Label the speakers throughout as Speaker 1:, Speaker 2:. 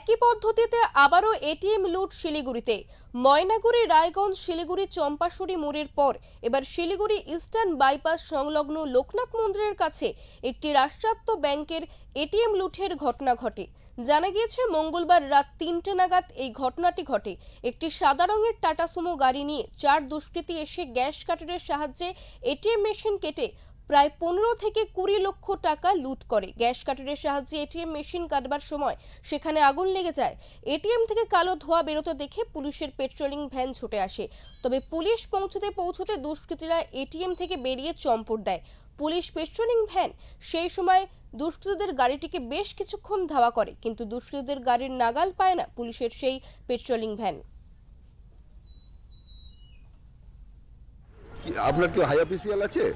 Speaker 1: একই পদ্ধতিতে আবারও এটিএম লুট শিলিগুড়িতে। ময়নাগুড়ি, রায়গঞ্জ, শিলিগুড়ি চম্পাশরী মোড়ের পর এবার শিলিগুড়ি ইস্টার্ন বাইপাস সংলগ্ন লোকনাথ মন্দিরের কাছে একটি রাষ্ট্রায়ত্ত ব্যাংকের এটিএম লুটের ঘটনা ঘটে। জানা গিয়েছে মঙ্গলবার রাত ৩টে নাগাদ এই ঘটনাটি ঘটে। একটি সাদা রঙের টাটা সুমো গাড়ি নিয়ে ৪ দুষ্কৃতী এসে গ্যাস কাটারের সাহায্যে এটিএম মেশিন কেটে প্রায় ১৫ থেকে ২০ লক্ষ টাকা লুট করে। গ্যাস কাটারের সাহায্যে এটিএম মেশিন কাটবার সময় সেখানে আগুন লেগে যায়। এটিএম থেকে কালো ধোঁয়া বেরোতে দেখে পুলিশের পেট্রোলিং ভ্যান ছুটে আসে। তবে পুলিশ পৌঁছতে দুষ্কৃতীরা এটিএম থেকে বেরিয়ে চম্পট দেয়। পুলিশ পেট্রোলিং ভ্যান সেই সময় দুষ্কৃতীদের গাড়িটিকে বেশ কিছুক্ষণ ধাওয়া করে, কিন্তু দুষ্কৃতীদের গাড়ির নাগাল পায় না পুলিশের সেই পেট্রোলিং ভ্যান।
Speaker 2: আপনার কি হাই অফিসিয়াল আছে?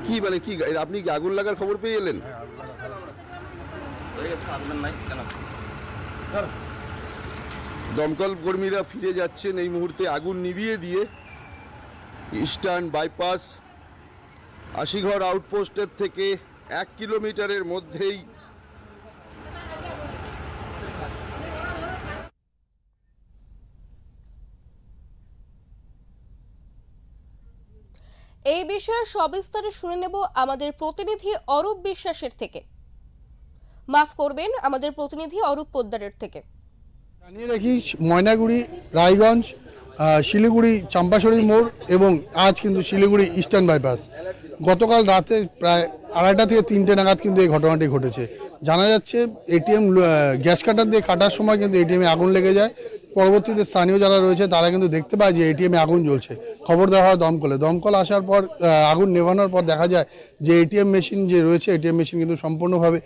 Speaker 2: কি মানে কি আপনি কি আগুন লাগার খবর পেয়ে এলেন? দমকল কর্মীরা ফিরে যাচ্ছেন এই মুহূর্তে আগুন নিভিয়ে দিয়ে। ইস্টার্ন বাইপাস আশিঘর আউটপোস্টের থেকে 1 কিলোমিটারের মধ্যেই
Speaker 1: এই বিষয়ে সবিস্তারে শুনে নেব আমাদের প্রতিনিধি অরূপ বিশ্বাসের থেকে। মাফ করবেন, আমাদের প্রতিনিধি অরূপ পোদ্দারের থেকে।
Speaker 3: জানিয়ে রাখি, ময়নাগুড়ি, রায়গঞ্জ, শিলিগুড়ি চম্পাশরী মোড় এবং আজ কিন্তু শিলিগুড়ি ইস্টার্ন বাইপাস গতকাল রাতে প্রায় 2:30 থেকে 3টে নাগাদ কিন্তু এই ঘটনাটি ঘটেছে। জানা যাচ্ছে এটিএম গ্যাস কাটার দিয়ে কাটার সময় কিন্তু এটিএমে আগুন লেগে যায়। পরবর্তীতে স্থানীয় যারা রয়েছে তারা কিন্তু দেখতে পায় যে এটিএমে আগুন জ্বলছে। খবর দেওয়া হয় দমকল আসার পর আগুন নেভানোর পর দেখা যায় যে এটিএম মেশিন যে রয়েছে এটিএম মেশিন কিন্তু সম্পূর্ণভাবে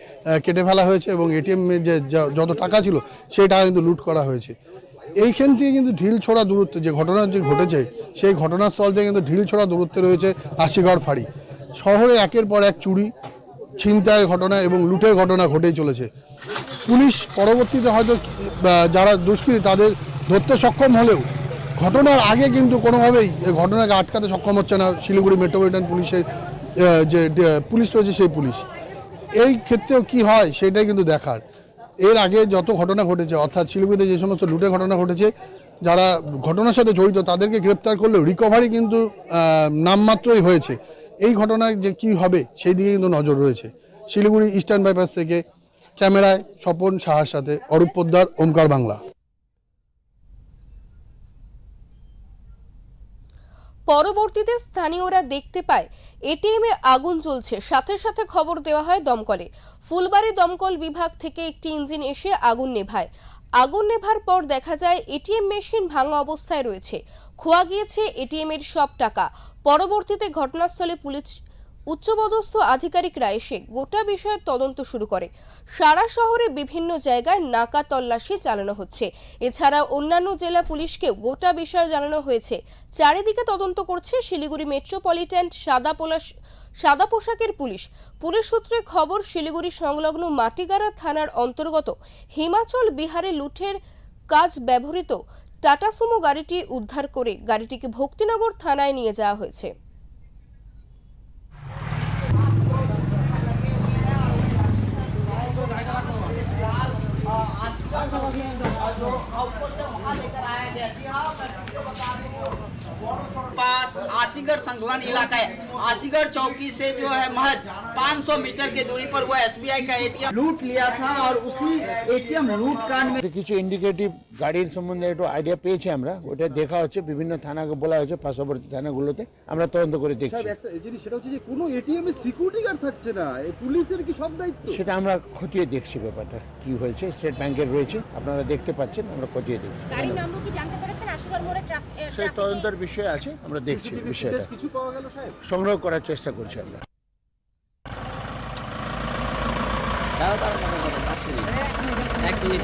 Speaker 3: কেটে ফেলা হয়েছে এবং এটিএম যে যত টাকা ছিল সেই টাকা কিন্তু লুট করা হয়েছে। এইখান থেকে কিন্তু ঢিল ছোড়া দূরত্বে যে ঘটনা যে ঘটেছে সেই ঘটনাস্থল থেকে কিন্তু ঢিল ছোড়া দূরত্বে রয়েছে আশিঘর ফাঁড়ি। শহরে একের পর এক চুরি, ছিনতাইয়ের ঘটনা এবং লুটের ঘটনা ঘটেই চলেছে। পুলিশ পরবর্তীতে হয়তো যারা দুষ্কৃতী তাদের ধরতে সক্ষম হলেও ঘটনার আগে কিন্তু কোনোভাবেই এই ঘটনাকে আটকাতে সক্ষম হচ্ছে না শিলিগুড়ি মেট্রোপলিটন পুলিশের যে পুলিশ রয়েছে সেই পুলিশ। এই ক্ষেত্রেও কি হয় সেটাই কিন্তু দেখার। এর আগে যত ঘটনা ঘটেছে, অর্থাৎ শিলিগুড়িতে যে সমস্ত লুটের ঘটনা ঘটেছে, যারা ঘটনার সাথে জড়িত তাদেরকে গ্রেপ্তার করলেও রিকভারি কিন্তু নামমাত্রই হয়েছে। এই ঘটনায় যে কি হবে সেই দিকে কিন্তু নজর রয়েছে। শিলিগুড়ি ইস্টার্ন বাইপাস থেকে ক্যামেরায় স্বপন সাহার সাথে অরূপ পোদ্দার, ওমকার বাংলা।
Speaker 1: পরবর্তীতে স্থানীয়রা দেখতে পায় এটিএমে আগুন জ্বলছে। সাথে সাথে খবর দেওয়া হয় দমকলে। ফুলবাড়ি দমকল বিভাগ থেকে একটি ইঞ্জিন এসে আগুন নেভায়। আগুন নেভার পর দেখা যায় এটিএম মেশিন ভাঙা অবস্থায় রয়েছে। খোয়া গিয়েছে এটিএম এর সব টাকা। পরবর্তীতে ঘটনাস্থলে পুলিশ উচ্চপদস্থ আধিকারিকরা এসে গোটা বিষয়ের তদন্ত শুরু করে। সারা শহরে বিভিন্ন জায়গায় নাকা তল্লাশি চালানো হচ্ছে। এছাড়া অন্যান্য জেলা পুলিশকেও গোটা বিষয় জানানো হয়েছে। চারিদিকে তদন্ত করছে শিলিগুড়ি মেট্রোপলিটন সাদা পোশাকের পুলিশ। পুলিশ সূত্রে খবর, শিলিগুড়ি সংলগ্ন মাটিগাড়া থানার অন্তর্গত হিমাচল বিহারে লুটের কাজ ব্যবহৃত টাটা সুমো গাড়িটি উদ্ধার করে গাড়িটিকে ভক্তিনগর থানায় নিয়ে যাওয়া হয়েছে।
Speaker 4: पास आशीगढ़ संगलन इलाका है। आशीगढ़ चौकी से जो है महज 500 मीटर के दूरी पर वो एसबीआई का एटीएम लूट लिया था और उसी एटीएम लूट कांड में
Speaker 5: কিছু ইন্ডিকেটিভ গাড়ির সম্বন্ধে একটু আইডিয়া পেয়েছি আমরা। ওটা দেখা হচ্ছে, বিভিন্ন থানাকে বলা হয়েছে, পার্শ্ববর্তী থানাগুলোতে আমরা তদন্ত করে দেখছি।
Speaker 2: একটা জিনিস সেটা হচ্ছে যে কোনো এটিএম এ সিকিউরিটি গার্ড থাকছে না, এই পুলিশের কি সব দায়িত্ব?
Speaker 5: সেটা আমরা খতিয়ে দেখছি, ব্যাপারটা কি হয়েছে। স্টেট ব্যাংকের রয়েছে, আপনারা দেখতে পাচ্ছেন, আমরা খতিয়ে দেখছি।
Speaker 6: গাড়ির নাম্বার কি জানতে পেরেছেন? আশুগড় মোড়ে
Speaker 5: সেই তদন্তের বিষয় আছে, আমরা দেখছি বিষয়টা।
Speaker 2: কিছু পাওয়া গেল সাহেব?
Speaker 5: সংগ্রহ করার চেষ্টা করছি আমরা।
Speaker 4: এক মিনিট